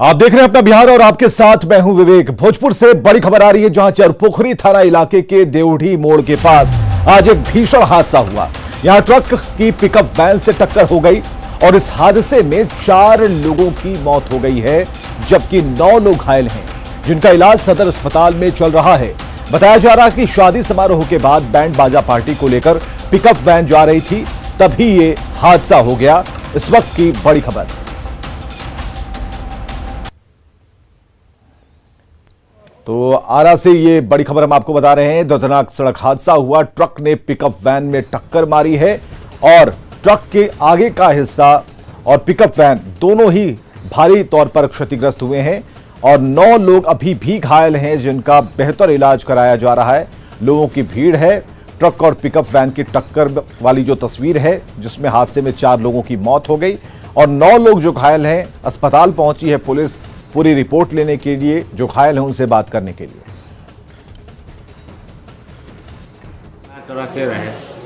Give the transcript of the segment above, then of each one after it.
आप देख रहे हैं अपना बिहार और आपके साथ मैं हूं विवेक। भोजपुर से बड़ी खबर आ रही है, जहां चरपोखरी थाना इलाके के देवढ़ी मोड़ के पास आज एक भीषण हादसा हुआ। यहां ट्रक की पिकअप वैन से टक्कर हो गई और इस हादसे में 4 लोगों की मौत हो गई है, जबकि 9 लोग घायल हैं, जिनका इलाज सदर अस्पताल में चल रहा है। बताया जा रहा है कि शादी समारोह के बाद बैंड बाजा पार्टी को लेकर पिकअप वैन जा रही थी, तभी ये हादसा हो गया। इस वक्त की बड़ी खबर। तो आरा से ये बड़ी खबर हम आपको बता रहे हैं। दर्दनाक सड़क हादसा हुआ। ट्रक ने पिकअप वैन में टक्कर मारी है और ट्रक के आगे का हिस्सा और पिकअप वैन दोनों ही भारी तौर पर क्षतिग्रस्त हुए हैं और 9 लोग अभी भी घायल हैं, जिनका बेहतर इलाज कराया जा रहा है। लोगों की भीड़ है। ट्रक और पिकअप वैन की टक्कर वाली जो तस्वीर है, जिसमें हादसे में 4 लोगों की मौत हो गई और 9 लोग जो घायल हैं, अस्पताल पहुंची है पुलिस पूरी रिपोर्ट लेने के लिए, जो घायल हैं उनसे बात करने के लिए।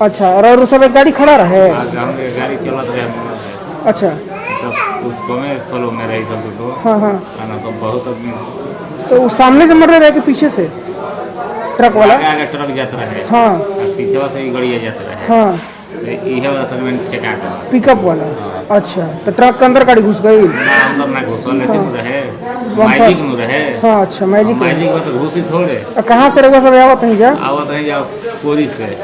अच्छा, और उस समय गाड़ी खड़ा रहे? गाड़ी चलत रहे। अच्छा, उसको में सोलो में रही सब तो। हाँ हाँ। खाना तो बहुत आदमी तो उस सामने से मर रहे कि पीछे से ट्रक वाला? आगे ट्रक जाता रहे। हाँ। पीछे से गड़िया जाता रहे। हाँ। ये वाला सेगमेंट ठेका का पिकअप वाला। अच्छा, तो ट्रक के अंदर गाड़ी घुस गई? अंदर ना घुसल, लेकिन रहे मैजिक में रहे। हाँ, अच्छा, मैजिक में तो घुसी थोड़े। कहाँ से रहुआ सब आवत है? आवत है या पूरी से।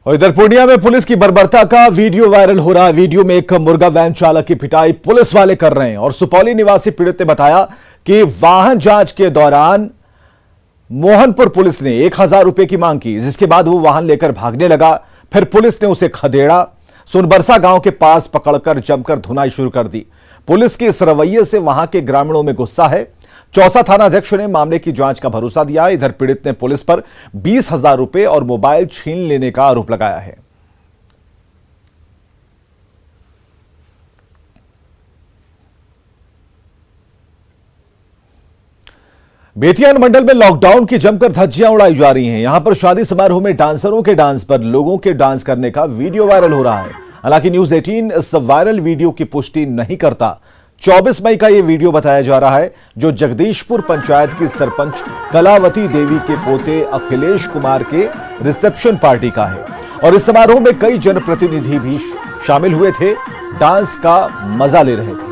और इधर पूर्णिया में पुलिस की बर्बरता का वीडियो वायरल हो रहा है। वीडियो में एक मुर्गा वैन चालक की पिटाई पुलिस वाले कर रहे हैं और सुपौली निवासी पीड़ित ने बताया कि वाहन जांच के दौरान मोहनपुर पुलिस ने 1000 रुपए की मांग की, जिसके बाद वो वाहन लेकर भागने लगा। फिर पुलिस ने उसे खदेड़ा, सोनबरसा गांव के पास पकड़कर जमकर धुनाई शुरू कर दी। पुलिस के इस रवैये से वहां के ग्रामीणों में गुस्सा है। चौसा थाना अध्यक्ष ने मामले की जांच का भरोसा दिया। इधर पीड़ित ने पुलिस पर 20,000 रुपए और मोबाइल छीन लेने का आरोप लगाया है। बेतिया अनुमंडल में लॉकडाउन की जमकर धज्जियां उड़ाई जा रही हैं। यहां पर शादी समारोह में डांसरों के डांस पर लोगों के डांस करने का वीडियो वायरल हो रहा है। हालांकि न्यूज 18 इस वायरल वीडियो की पुष्टि नहीं करता। 24 मई का यह वीडियो बताया जा रहा है, जो जगदीशपुर पंचायत की सरपंच कलावती देवी के पोते अखिलेश कुमार के रिसेप्शन पार्टी का है और इस समारोह में कई जनप्रतिनिधि भी शामिल हुए थे, डांस का मजा ले रहे थे।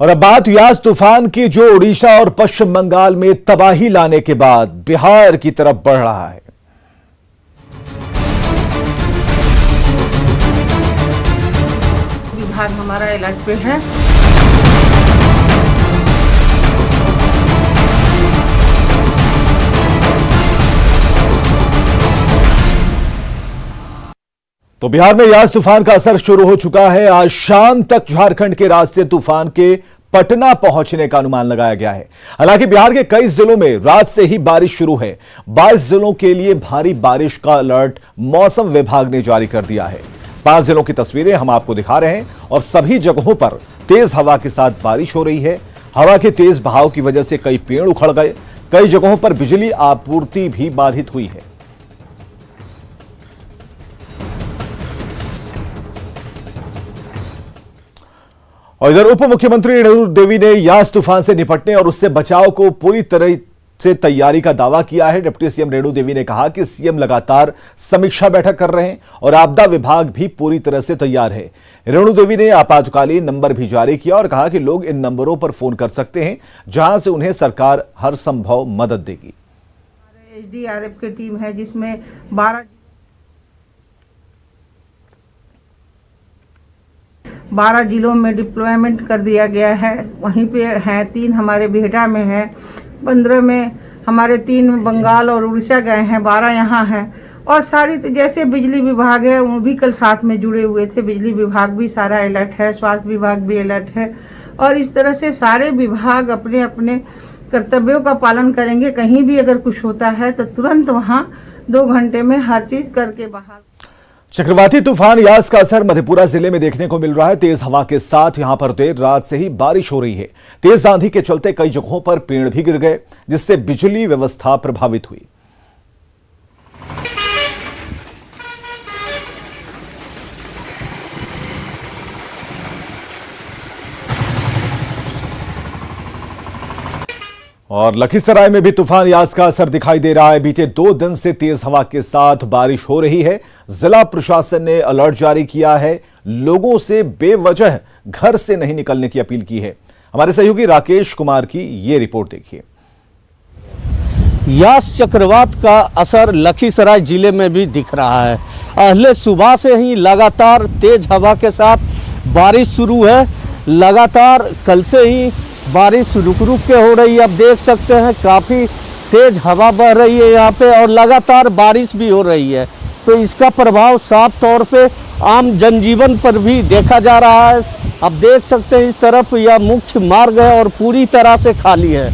और अब बात यास तूफान की, जो ओडिशा और पश्चिम बंगाल में तबाही लाने के बाद बिहार की तरफ बढ़ रहा है। विभाग हमारा अलर्ट पे है। तो बिहार में यास तूफान का असर शुरू हो चुका है। आज शाम तक झारखंड के रास्ते तूफान के पटना पहुंचने का अनुमान लगाया गया है। हालांकि बिहार के कई जिलों में रात से ही बारिश शुरू है। 22 जिलों के लिए भारी बारिश का अलर्ट मौसम विभाग ने जारी कर दिया है। 5 जिलों की तस्वीरें हम आपको दिखा रहे हैं और सभी जगहों पर तेज हवा के साथ बारिश हो रही है। हवा के तेज बहाव की वजह से कई पेड़ उखड़ गए। कई जगहों पर बिजली आपूर्ति भी बाधित हुई है। और इधर उप मुख्यमंत्री रेणु देवी ने यास तूफान से निपटने और उससे बचाव को पूरी तरह से तैयारी का दावा किया है। डिप्टी सीएम रेणु देवी ने कहा कि सीएम लगातार समीक्षा बैठक कर रहे हैं और आपदा विभाग भी पूरी तरह से तैयार है। रेणु देवी ने आपातकालीन नंबर भी जारी किया और कहा कि लोग इन नंबरों पर फोन कर सकते हैं, जहां से उन्हें सरकार हर संभव मदद देगी। एसडीआरएफ की टीम है, जिसमें 12 जिलों में डिप्लॉयमेंट कर दिया गया है। वहीं पे हैं 3 हमारे बिहटा में है, 15 में हमारे 3 बंगाल और उड़ीसा गए हैं, 12 यहाँ हैं। और सारी जैसे बिजली विभाग है, वो भी कल साथ में जुड़े हुए थे। बिजली विभाग भी सारा अलर्ट है, स्वास्थ्य विभाग भी अलर्ट है और इस तरह से सारे विभाग अपने अपने कर्तव्यों का पालन करेंगे। कहीं भी अगर कुछ होता है तो तुरंत वहाँ 2 घंटे में हर चीज करके बहाल। चक्रवाती तूफान यास का असर मधेपुरा जिले में देखने को मिल रहा है। तेज हवा के साथ यहां पर देर रात से ही बारिश हो रही है। तेज आंधी के चलते कई जगहों पर पेड़ भी गिर गए, जिससे बिजली व्यवस्था प्रभावित हुई। और लखीसराय में भी तूफान यास का असर दिखाई दे रहा है। बीते 2 दिन से तेज हवा के साथ बारिश हो रही है। जिला प्रशासन ने अलर्ट जारी किया है। लोगों से बेवजह घर से नहीं निकलने की अपील की है। हमारे सहयोगी राकेश कुमार की ये रिपोर्ट देखिए। यास चक्रवात का असर लखीसराय जिले में भी दिख रहा है। अहले सुबह से ही लगातार तेज हवा के साथ बारिश शुरू है। लगातार कल से ही बारिश रुक रुक के हो रही है। आप देख सकते हैं काफ़ी तेज हवा बह रही है यहाँ पे और लगातार बारिश भी हो रही है, तो इसका प्रभाव साफ तौर पे आम जनजीवन पर भी देखा जा रहा है। आप देख सकते हैं इस तरफ यह मुख्य मार्ग है और पूरी तरह से खाली है,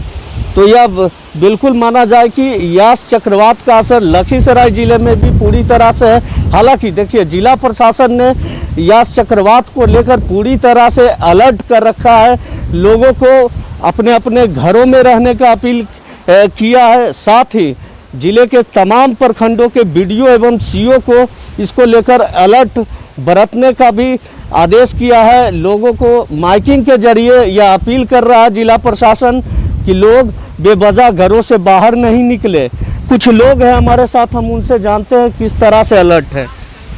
तो यह बिल्कुल माना जाए कि यास चक्रवात का असर लखीसराय जिले में भी पूरी तरह से है। हालांकि देखिए जिला प्रशासन ने यास चक्रवात को लेकर पूरी तरह से अलर्ट कर रखा है। लोगों को अपने अपने घरों में रहने का अपील किया है। साथ ही जिले के तमाम प्रखंडों के बीडीओ एवं सीओ को इसको लेकर अलर्ट बरतने का भी आदेश किया है। लोगों को माइकिंग के जरिए यह अपील कर रहा है जिला प्रशासन कि लोग बेवजह घरों से बाहर नहीं निकले। कुछ लोग हैं हमारे साथ, हम उनसे जानते हैं किस तरह से अलर्ट है।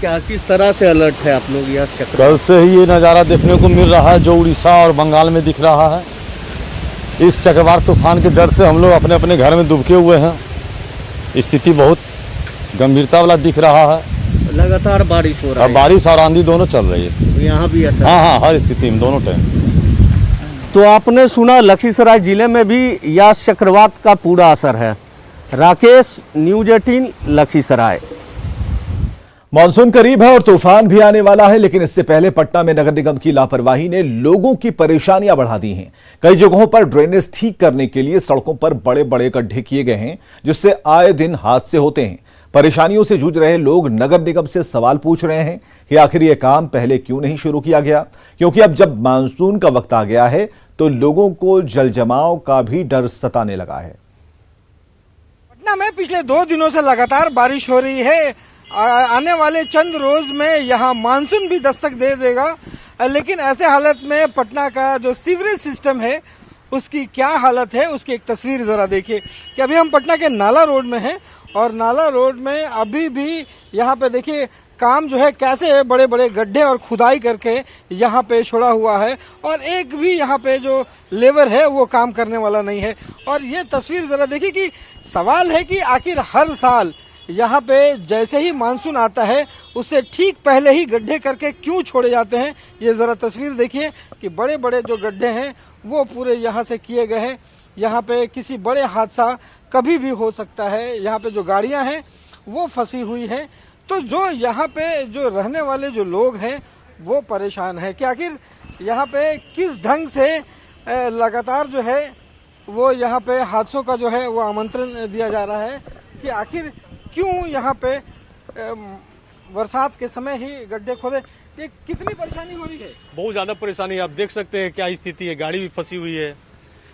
क्या किस तरह से अलर्ट है आप लोग? यह कल से ही ये नज़ारा देखने को मिल रहा है जो उड़ीसा और बंगाल में दिख रहा है। इस चक्रवात तूफान के डर से हम लोग अपने अपने घर में दुबके हुए हैं। स्थिति बहुत गंभीरता वाला दिख रहा है। लगातार बारिश हो रहा है। बारिश और आंधी दोनों चल रही है यहाँ भी ऐसा? हाँ, हर स्थिति में दोनों टाइम। तो आपने सुना लखीसराय जिले में भी यास चक्रवात का पूरा असर है। राकेश, न्यूज़ 18 लखीसराय। मॉनसून करीब है और तूफान भी आने वाला है, लेकिन इससे पहले पटना में नगर निगम की लापरवाही ने लोगों की परेशानियां बढ़ा दी हैं। कई जगहों पर ड्रेनेज ठीक करने के लिए सड़कों पर बड़े बड़े गड्ढे किए गए हैं, जिससे आए दिन हादसे होते हैं। परेशानियों से जूझ रहे लोग नगर निगम से सवाल पूछ रहे हैं कि आखिर यह काम पहले क्यों नहीं शुरू किया गया, क्योंकि अब जब मानसून का वक्त आ गया है तो लोगों को जल जमाव का भी डर सताने लगा है। पटना में पिछले 2 दिनों से लगातार बारिश हो रही है। आने वाले चंद रोज में यहाँ मानसून भी दस्तक दे देगा, लेकिन ऐसे हालत में पटना का जो सीवरेज सिस्टम है उसकी क्या हालत है, उसकी एक तस्वीर जरा देखिए कि अभी हम पटना के नाला रोड में हैं और नाला रोड में अभी भी यहाँ पे देखिए काम जो है कैसे बड़े बड़े गड्ढे और खुदाई करके यहाँ पे छोड़ा हुआ है और एक भी यहाँ पे जो लेबर है वो काम करने वाला नहीं है। और ये तस्वीर जरा देखिए कि सवाल है कि आखिर हर साल यहाँ पे जैसे ही मानसून आता है उससे ठीक पहले ही गड्ढे करके क्यों छोड़े जाते हैं। ये ज़रा तस्वीर देखिए कि बड़े बड़े जो गड्ढे हैं वो पूरे यहाँ से किए गए हैं। यहाँ पे किसी बड़े हादसा कभी भी हो सकता है। यहाँ पे जो गाड़ियाँ हैं वो फंसी हुई हैं, तो जो यहाँ पे जो रहने वाले जो लोग हैं वो परेशान है कि आखिर यहाँ पे किस ढंग से लगातार जो है वो यहाँ पे हादसों का जो है वो आमंत्रण दिया जा रहा है कि आखिर क्यों यहाँ पे बरसात के समय ही गड्ढे खोदे। ये कितनी परेशानी हो रही है? बहुत ज़्यादा परेशानी है। आप देख सकते हैं क्या स्थिति है। गाड़ी भी फंसी हुई है,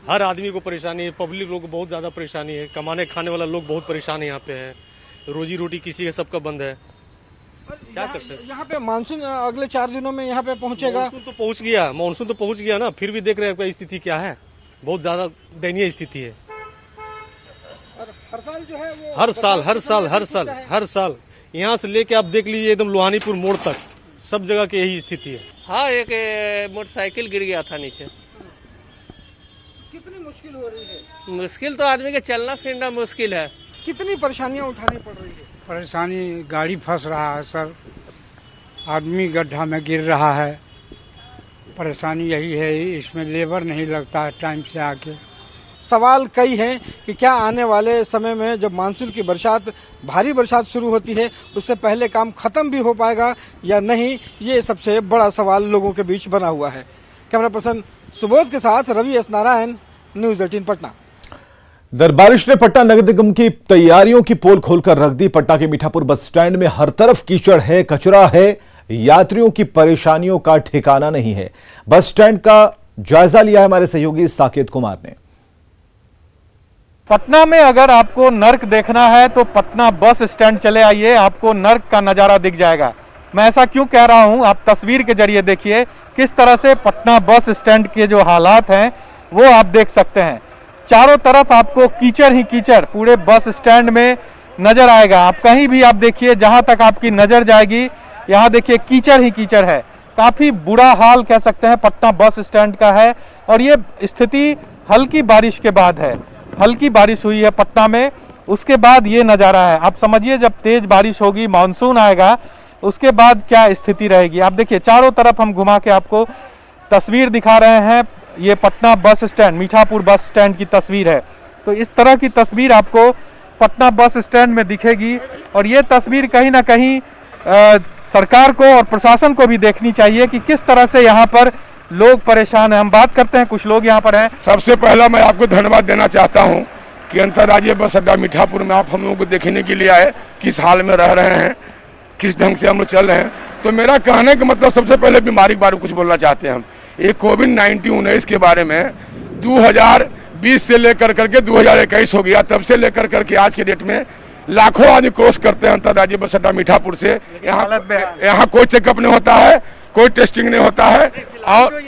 हर आदमी को परेशानी है, पब्लिक लोग को बहुत ज़्यादा परेशानी है। कमाने खाने वाला लोग बहुत परेशान है। यहाँ पे है रोजी रोटी किसी का सबका बंद है। क्या कर सकते? यहाँ पे मानसून अगले 4 दिनों में यहाँ पे पहुँचेगा। मानसून तो पहुँच गया ना, फिर भी देख रहे हैं स्थिति क्या है। बहुत ज़्यादा दयनीय स्थिति है। हर साल जो है वो हर साल यहाँ से लेके आप देख लीजिए एकदम लोहानीपुर मोड़ तक सब जगह की यही स्थिति है। हाँ, एक मोटरसाइकिल गिर गया था नीचे। कितनी मुश्किल हो रही है? मुश्किल तो आदमी के चलना फिरना मुश्किल है। कितनी परेशानियां उठानी पड़ रही है? परेशानी गाड़ी फंस रहा है सर, आदमी गड्ढा में गिर रहा है। परेशानी यही है, इसमें लेबर नहीं लगता है टाइम से आके। सवाल कई हैं कि क्या आने वाले समय में जब मानसून की बरसात भारी बरसात शुरू होती है उससे पहले काम खत्म भी हो पाएगा या नहीं, ये सबसे बड़ा सवाल लोगों के बीच बना हुआ है। कैमरा पर्सन सुबोध के साथ रवि एस नारायण, न्यूज़ 18 पटना। इधर बारिश ने पटना नगर निगम की तैयारियों की पोल खोलकर रख दी। पटना के मीठापुर बस स्टैंड में हर तरफ कीचड़ है, कचरा है, यात्रियों की परेशानियों का ठिकाना नहीं है। बस स्टैंड का जायजा लिया है हमारे सहयोगी साकेत कुमार ने। पटना में अगर आपको नर्क देखना है तो पटना बस स्टैंड चले आइए, आपको नर्क का नजारा दिख जाएगा। मैं ऐसा क्यों कह रहा हूं, आप तस्वीर के जरिए देखिए किस तरह से पटना बस स्टैंड के जो हालात हैं वो आप देख सकते हैं। चारों तरफ आपको कीचड़ ही कीचड़ पूरे बस स्टैंड में नजर आएगा। आप कहीं भी आप देखिए, जहां तक आपकी नजर जाएगी यहाँ देखिए कीचड़ ही कीचड़ है। काफी बुरा हाल कह सकते हैं पटना बस स्टैंड का है। और ये स्थिति हल्की बारिश के बाद है। हल्की बारिश हुई है पटना में, उसके बाद ये नजारा है। आप समझिए जब तेज बारिश होगी, मानसून आएगा, उसके बाद क्या स्थिति रहेगी। आप देखिए चारों तरफ हम घुमा के आपको तस्वीर दिखा रहे हैं। ये Patna bus stand, Mithapur bus stand की तस्वीर है। तो इस तरह की तस्वीर आपको पटना बस स्टैंड में दिखेगी। और ये तस्वीर कहीं ना कहीं सरकार को और प्रशासन को भी देखनी चाहिए कि किस तरह से यहाँ पर लोग परेशान हैं। हम बात करते हैं, कुछ लोग यहाँ पर हैं। सबसे पहला मैं आपको धन्यवाद देना चाहता हूँ कि अंतर्राज्यीय बस अड्डा मीठापुर में आप हम लोगों को देखने के लिए आए, किस हाल में रह रहे हैं, किस ढंग से हम लोग चल रहे हैं। तो मेरा कहने का मतलब सबसे पहले बीमारी के बारे में कुछ बोलना चाहते हैं हम। ये कोविड-19 के बारे में 2020 से लेकर करके 2021 हो गया, तब से लेकर करके आज के डेट में लाखों आदमी क्रॉस करते हैं अंतर्राज्यीय बस अड्डा मीठापुर से। यहाँ कोई चेकअप नहीं होता है, कोई टेस्टिंग नहीं होता है। और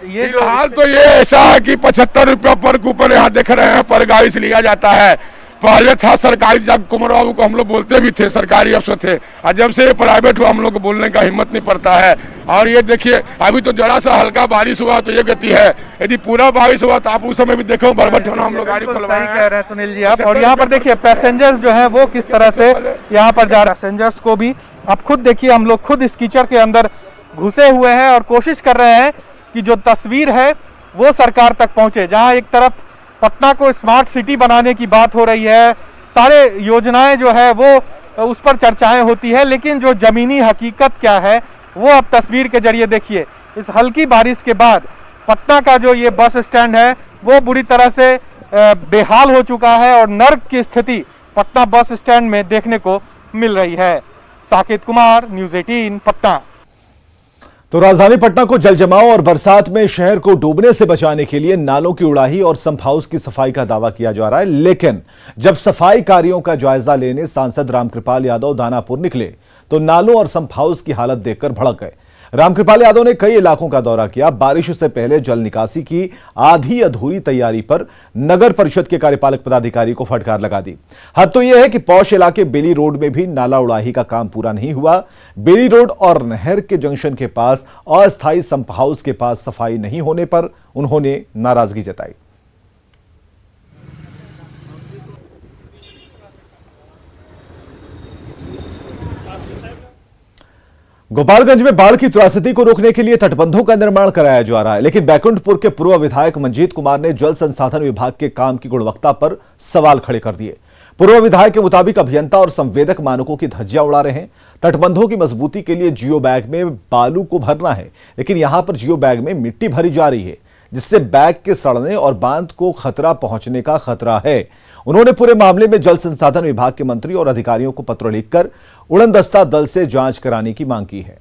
ये हाल तो ये ऐसा है कि 75 रुपया पर कूपन यहाँ देख रहे हैं पर गाड़ी से लिया जाता है। पहले था सरकारी, जब कुमार बाबू को हम लोग बोलते भी थे, सरकारी अफसर थे, और जब से ये प्राइवेट हुआ हम लोग को बोलने का हिम्मत नहीं पड़ता है। और ये देखिए अभी तो जरा सा हल्का बारिश हुआ तो ये गति है, यदि पूरा बारिश हुआ तो आप उस समय भी देखो बरबट होना हम लोग गाड़ी खुलवाए कह रहे हैं सुनील जी आप। और यहाँ पर देखिए पैसेंजर्स जो है वो किस तरह से यहाँ पर जा रहे हैं। पैसेंजर्स को भी आप खुद देखिए, हम लोग खुद इस कीचड़ के अंदर घुसे हुए हैं और कोशिश कर रहे हैं कि जो तस्वीर है वो सरकार तक पहुंचे। जहां एक तरफ पटना को स्मार्ट सिटी बनाने की बात हो रही है, सारे योजनाएं जो है वो उस पर चर्चाएं होती है, लेकिन जो जमीनी हकीकत क्या है वो आप तस्वीर के जरिए देखिए। इस हल्की बारिश के बाद पटना का जो ये बस स्टैंड है वो बुरी तरह से बेहाल हो चुका है और नर्क की स्थिति पटना बस स्टैंड में देखने को मिल रही है। साकेत कुमार, न्यूज़ 18 पटना। तो राजधानी पटना को जलजमाव और बरसात में शहर को डूबने से बचाने के लिए नालों की उड़ाही और संप हाउस की सफाई का दावा किया जा रहा है। लेकिन जब सफाई कार्यों का जायजा लेने सांसद रामकृपाल यादव दानापुर निकले तो नालों और संप हाउस की हालत देखकर भड़क गए। रामकृपाल यादव ने कई इलाकों का दौरा किया। बारिश से पहले जल निकासी की आधी अधूरी तैयारी पर नगर परिषद के कार्यपालक पदाधिकारी को फटकार लगा दी। हद तो यह है कि पौष इलाके बेली रोड में भी नाला उड़ाही का काम पूरा नहीं हुआ। बेली रोड और नहर के जंक्शन के पास अस्थायी संप हाउस के पास सफाई नहीं होने पर उन्होंने नाराजगी जताई। गोपालगंज में बाढ़ की त्रासदी को रोकने के लिए तटबंधों का निर्माण कराया जा रहा है, लेकिन बैकुंठपुर के पूर्व विधायक मंजीत कुमार ने जल संसाधन विभाग के काम की गुणवत्ता पर सवाल खड़े कर दिए। पूर्व विधायक के मुताबिक अभियंता और संवेदक मानकों की धज्जियां उड़ा रहे हैं। तटबंधों की मजबूती के लिए जियो बैग में बालू को भरना है, लेकिन यहां पर जियो बैग में मिट्टी भरी जा रही है, जिससे बैग के सड़ने और बांध को खतरा पहुंचने का खतरा है। उन्होंने पूरे मामले में जल संसाधन विभाग के मंत्री और अधिकारियों को पत्र लिखकर उड़नदस्ता दल से जांच कराने की मांग की है।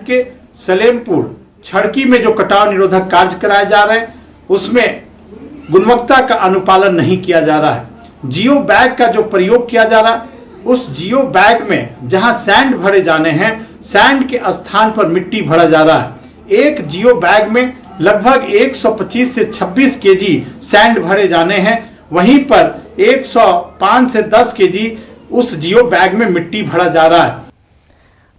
के सलेमपुर छड़की में जो कटाव निरोधक कार्य कराए जा रहे हैं उसमें गुणवत्ता का अनुपालन नहीं किया जा रहा है। जियो बैग का जो प्रयोग किया जा रहा है उस जियो बैग में जहां सैंड भरे जाने हैं, सैंड के स्थान पर मिट्टी भरा जा रहा है। एक जियो बैग में लगभग 125 से 26 केजी सैंड भरे जाने हैं, वहीं पर 105 से 10 केजी उस जियो बैग में मिट्टी भरा जा रहा है।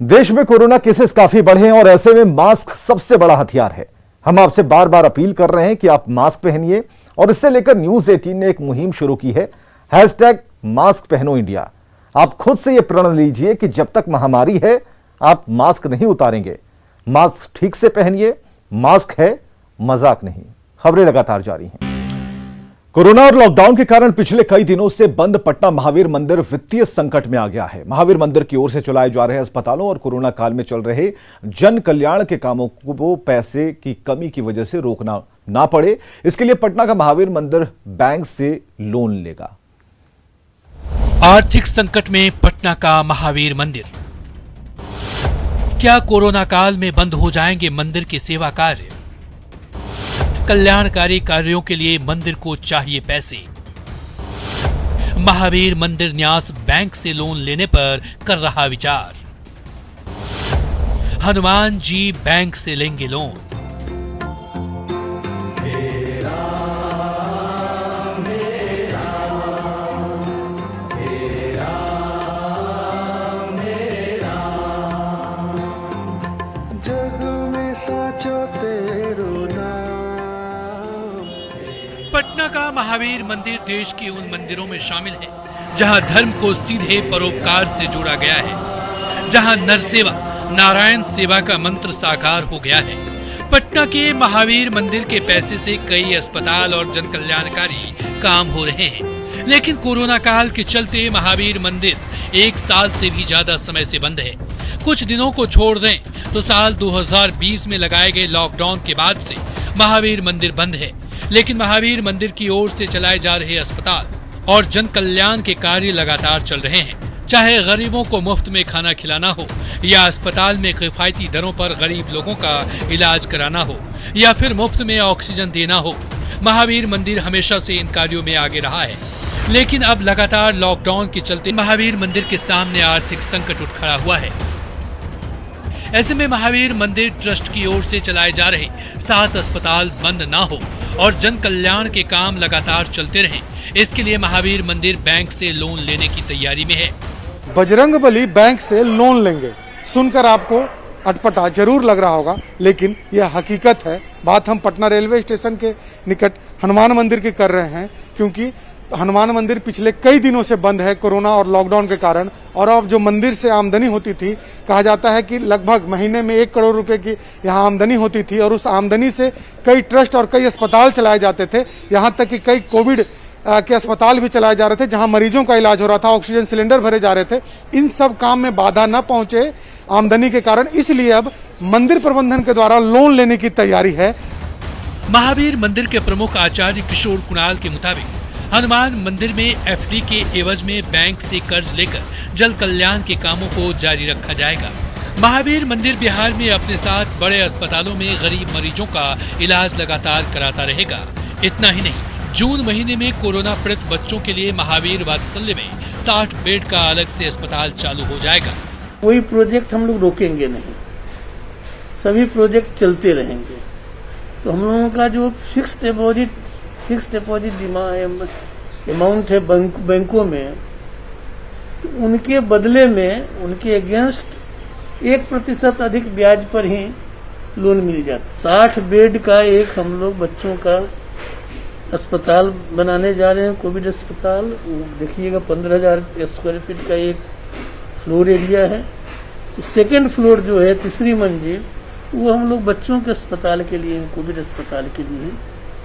देश में कोरोना केसेस काफी बढ़े हैं और ऐसे में मास्क सबसे बड़ा हथियार है। हम आपसे बार बार अपील कर रहे हैं कि आप मास्क पहनिए और इससे लेकर न्यूज़ 18 ने एक मुहिम शुरू की है, #मास्क पहनो इंडिया। आप खुद से यह प्रण लीजिए कि जब तक महामारी है आप मास्क नहीं उतारेंगे। मास्क ठीक से पहनिए, मास्क है मजाक नहीं। खबरें लगातार जारी हैं। कोरोना और लॉकडाउन के कारण पिछले कई दिनों से बंद पटना महावीर मंदिर वित्तीय संकट में आ गया है। महावीर मंदिर की ओर से चलाए जा रहे अस्पतालों और कोरोना काल में चल रहे जन कल्याण के कामों को पैसे की कमी की वजह से रोकना ना पड़े, इसके लिए पटना का महावीर मंदिर बैंक से लोन लेगा। आर्थिक संकट में पटना का महावीर मंदिर, क्या कोरोना काल में बंद हो जाएंगे मंदिर के सेवा कार्य? कल्याणकारी कार्यों के लिए मंदिर को चाहिए पैसे। महावीर मंदिर न्यास बैंक से लोन लेने पर कर रहा विचार। हनुमान जी बैंक से लेंगे लोन। पटना का महावीर मंदिर देश के उन मंदिरों में शामिल है जहां धर्म को सीधे परोपकार से जोड़ा गया है, जहां नर सेवा नारायण सेवा का मंत्र साकार हो गया है। पटना के महावीर मंदिर के पैसे से कई अस्पताल और जन कल्याणकारी काम हो रहे हैं, लेकिन कोरोना काल के चलते महावीर मंदिर 1 साल से भी ज्यादा समय से बंद है। कुछ दिनों को छोड़ दें तो साल 2020 में लगाए गए लॉकडाउन के बाद से महावीर मंदिर बंद है, लेकिन महावीर मंदिर की ओर से चलाए जा रहे अस्पताल और जन कल्याण के कार्य लगातार चल रहे हैं। चाहे गरीबों को मुफ्त में खाना खिलाना हो, या अस्पताल में किफायती दरों पर गरीब लोगों का इलाज कराना हो, या फिर मुफ्त में ऑक्सीजन देना हो, महावीर मंदिर हमेशा से इन कार्यों में आगे रहा है। लेकिन अब लगातार लॉकडाउन के चलते महावीर मंदिर के सामने आर्थिक संकट उठ खड़ा हुआ है। ऐसे में महावीर मंदिर ट्रस्ट की ओर से चलाए जा रहे 7 अस्पताल बंद ना हो और जन कल्याण के काम लगातार चलते रहें, इसके लिए महावीर मंदिर बैंक से लोन लेने की तैयारी में है। बजरंगबली बैंक से लोन लेंगे, सुनकर आपको अटपटा जरूर लग रहा होगा, लेकिन यह हकीकत है। बात हम पटना रेलवे स्टेशन के निकट हनुमान मंदिर की कर रहे हैं, क्योंकि हनुमान मंदिर पिछले कई दिनों से बंद है कोरोना और लॉकडाउन के कारण। और अब जो मंदिर से आमदनी होती थी, कहा जाता है कि लगभग महीने में 1 करोड़ रुपए की यहाँ आमदनी होती थी, और उस आमदनी से कई ट्रस्ट और कई अस्पताल चलाए जाते थे। यहाँ तक कि कई कोविड के अस्पताल भी चलाए जा रहे थे, जहां मरीजों का इलाज हो रहा था, ऑक्सीजन सिलेंडर भरे जा रहे थे। इन सब काम में बाधा न पहुंचे आमदनी के कारण, इसलिए अब मंदिर प्रबंधन के द्वारा लोन लेने की तैयारी है। महावीर मंदिर के प्रमुख आचार्य किशोर कुणाल के मुताबिक हनुमान मंदिर में एफडी के एवज में बैंक से कर्ज लेकर जल कल्याण के कामों को जारी रखा जाएगा। महावीर मंदिर बिहार में अपने साथ बड़े अस्पतालों में गरीब मरीजों का इलाज लगातार कराता रहेगा। इतना ही नहीं, जून महीने में कोरोना पीड़ित बच्चों के लिए महावीर वात्सल्य में 60 बेड का अलग से अस्पताल चालू हो जाएगा। कोई प्रोजेक्ट हम लोग रोकेंगे नहीं, सभी प्रोजेक्ट चलते रहेंगे। तो हम लोगों का जो फिक्स डिपॉजिट अमाउंट है बैंकों में, तो उनके बदले में उनके अगेंस्ट 1% अधिक ब्याज पर ही लोन मिल जाता। 60 बेड का एक हम लोग बच्चों का अस्पताल बनाने जा रहे हैं, कोविड अस्पताल। देखिएगा 15,000 स्क्वायर फीट का एक फ्लोर एरिया है। सेकेंड फ्लोर जो है, तीसरी मंजिल, वो हम लोग बच्चों के अस्पताल के लिए, कोविड अस्पताल के लिए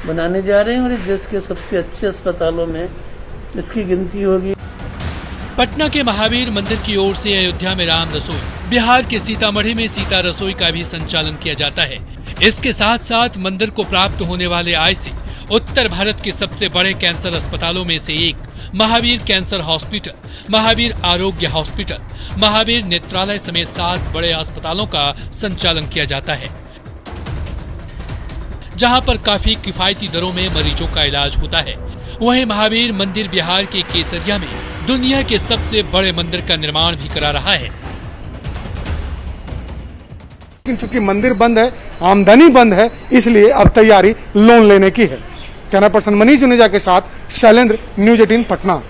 बनाने जा रहे हैं, और इस देश के सबसे अच्छे अस्पतालों में इसकी गिनती होगी। पटना के महावीर मंदिर की ओर से अयोध्या में राम रसोई, बिहार के सीतामढ़ी में सीता रसोई का भी संचालन किया जाता है। इसके साथ साथ मंदिर को प्राप्त होने वाले आय से उत्तर भारत के सबसे बड़े कैंसर अस्पतालों में से एक महावीर कैंसर हॉस्पिटल, महावीर आरोग्य हॉस्पिटल, महावीर नेत्रालय समेत 7 बड़े अस्पतालों का संचालन किया जाता है, जहां पर काफी किफायती दरों में मरीजों का इलाज होता है। वहीं महावीर मंदिर बिहार के केसरिया में दुनिया के सबसे बड़े मंदिर का निर्माण भी करा रहा है। लेकिन चूंकि मंदिर बंद है, आमदनी बंद है, इसलिए अब तैयारी लोन लेने की है। कैमरा पर्सन मनीष जुनेजा के साथ शैलेंद्र, न्यूज 18 पटना।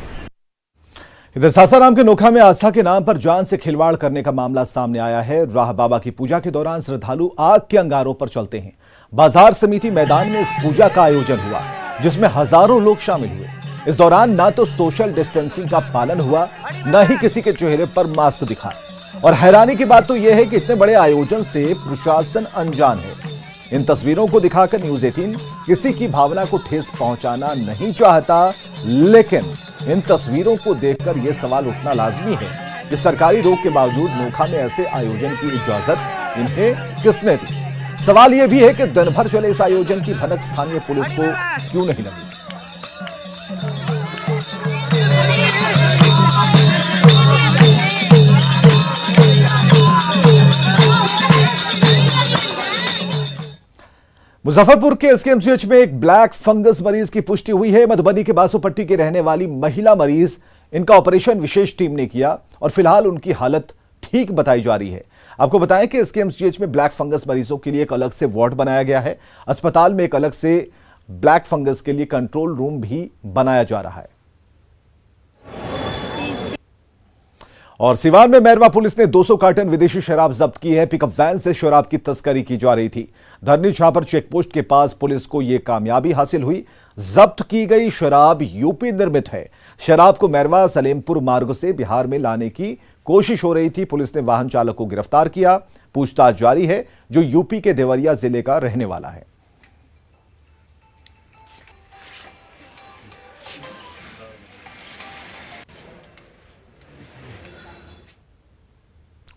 इधर सासाराम के नोखा में आस्था के नाम पर जान से खिलवाड़ करने का मामला सामने आया है। राह बाबा की पूजा के दौरान श्रद्धालु आग के अंगारों पर चलते हैं। बाजार समिति मैदान में इस पूजा का आयोजन हुआ, जिसमें हजारों लोग शामिल हुए। इस दौरान ना तो सोशल डिस्टेंसिंग का पालन हुआ, न ही किसी के चेहरे पर मास्क दिखा। और हैरानी की बात तो यह है कि इतने बड़े आयोजन से प्रशासन अनजान है। इन तस्वीरों को दिखाकर न्यूज 18 किसी की भावना को ठेस पहुंचाना नहीं चाहता, लेकिन इन तस्वीरों को देखकर यह सवाल उठना लाजमी है कि सरकारी रोक के बावजूद नोखा में ऐसे आयोजन की इजाजत इन्हें किसने दी। सवाल यह भी है कि दिन भर चले इस आयोजन की भनक स्थानीय पुलिस को क्यों नहीं लगी। मुजफ्फरपुर के एसकेएमसीएच में एक ब्लैक फंगस मरीज की पुष्टि हुई है। मधुबनी के बासोपट्टी के रहने वाली महिला मरीज, इनका ऑपरेशन विशेष टीम ने किया और फिलहाल उनकी हालत ठीक बताई जा रही है। आपको बताएं कि एसकेएमसीएच में ब्लैक फंगस मरीजों के लिए एक अलग से वार्ड बनाया गया है। अस्पताल में एक अलग से ब्लैक फंगस के लिए कंट्रोल रूम भी बनाया जा रहा है। और सिवान में मैरवा पुलिस ने 200 कार्टन विदेशी शराब जब्त की है। पिकअप वैन से शराब की तस्करी की जा रही थी। धरनी छापर चेकपोस्ट के पास पुलिस को यह कामयाबी हासिल हुई। जब्त की गई शराब यूपी निर्मित है। शराब को मैरवा सलेमपुर मार्ग से बिहार में लाने की कोशिश हो रही थी। पुलिस ने वाहन चालक को गिरफ्तार किया। पूछताछ जारी है, जो यूपी के देवरिया जिले का रहने वाला है।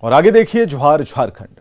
और आगे देखिए जोहार झारखंड।